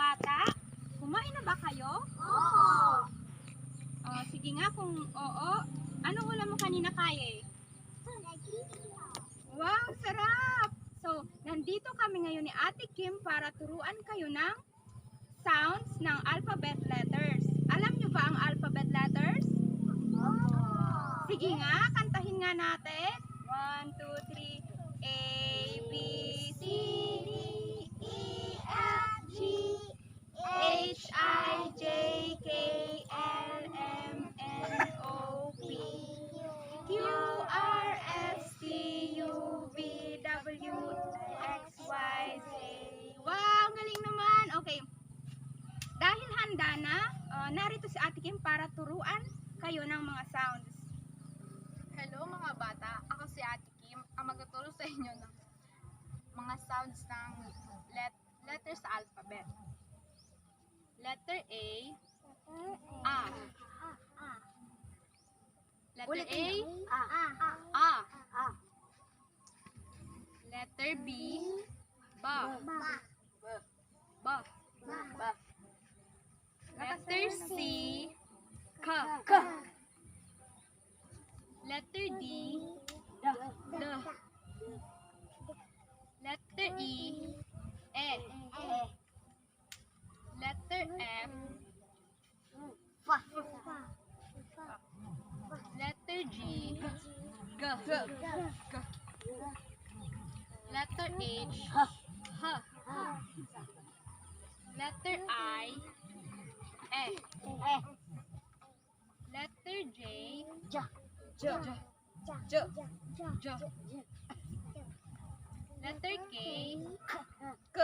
bata, kumain na ba kayo? Oo. Sige nga kung oo. Anong ulam mo kanina kaya? Wow, sarap! So, nandito kami ngayon ni Ate Kim para turuan kayo ng sounds ng alphabet letters. Alam nyo ba ang alphabet letters? Sige nga, kantahin nga natin. 1, 2, 3. A, B, C, D, E, F, G, H, I, J, K, L, M, N, O, P, Q, R, S, T, U, V, W, X, Y, Z. Wow, galing naman. Okay. Dahil handa na, narito si Ate Kim para turuan kayo ng mga sounds. Hello mga bata, ako si Ate Kim, ang magtuturo sa inyo ng mga sounds ng letters sa alphabet. Letter A, A. Letter A, A. Letter B, Ba. Ba. Letter C, Ka. Letter D, D. Letter E, E. Letter F, Letter G, G. Letter H, H. Letter I, E. Letter J, J. Letter K, K.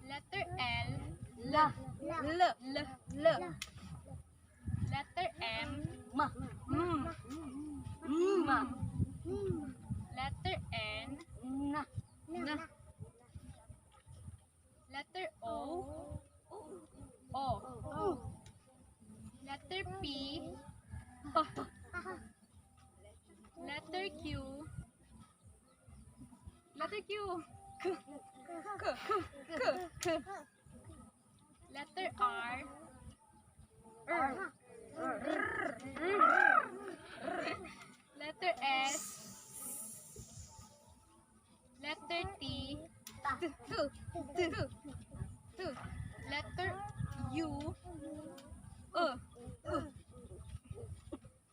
Letter L, L. Letter M, M. Letter N, N. Letter O, O. Letter P, P. Letter Q, Letter Q, K. Letter R, R. Letter S, letter T, letter U,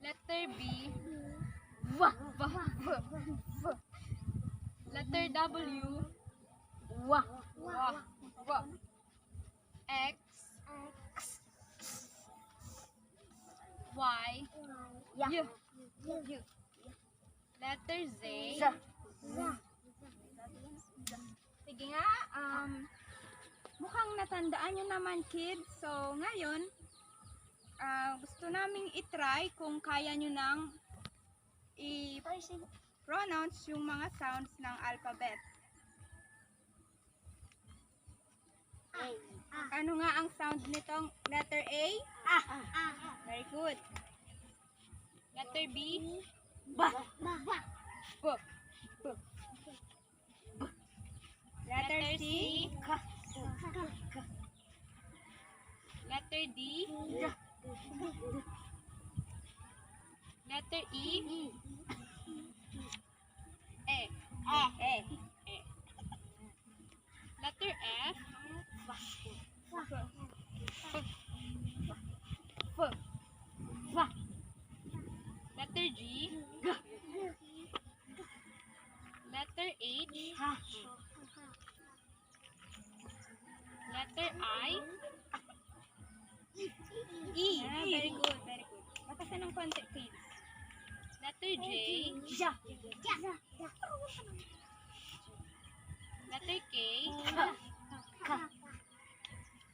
letter B, V. Letter W, X, Y, U. Letter Z, Sige nga, mukhang natandaan nyo naman kids. So, ngayon, gusto naming itry kung kaya nyo nang i-pronounce yung mga sounds ng alphabet. Ano nga ang sound nitong letter A? Very good. Letter B? B. Letter C? letter D, letter E, E. Letter F, letter G, letter H, letter I, E. Very good, very good. Bakasan ng konti, kids. letter J, letter K,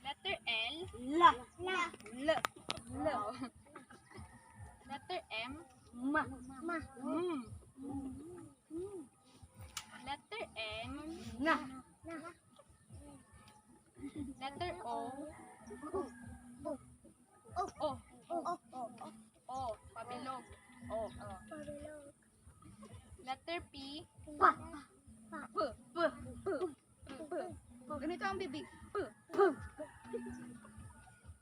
letter L, letter M, letter N, letter O, pabilog, O. Letter P, Ganito ang bibig.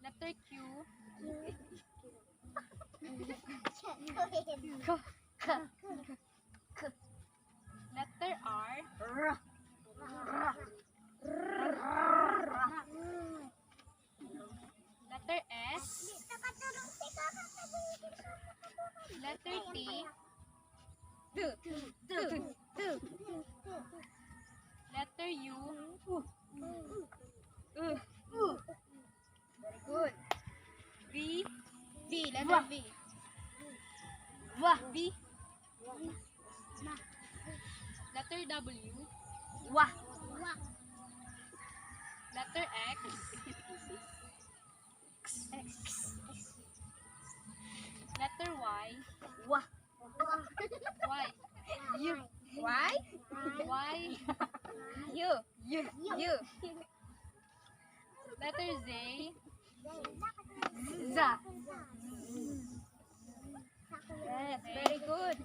Letter Q. Letter R. Letter S. Letter T. Letter U. Very good. V. V, letter V. V. Letter W. Letter X. Letter Y. Y. Y? Y. U. Letter Z. Yes, very good.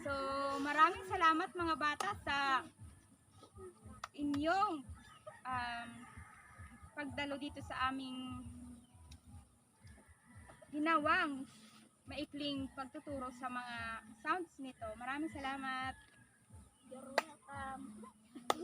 So, maraming salamat mga bata sa inyong pagdalo dito sa aming ginawang maikling pagtuturo sa mga sounds nito. Maraming salamat. You're welcome.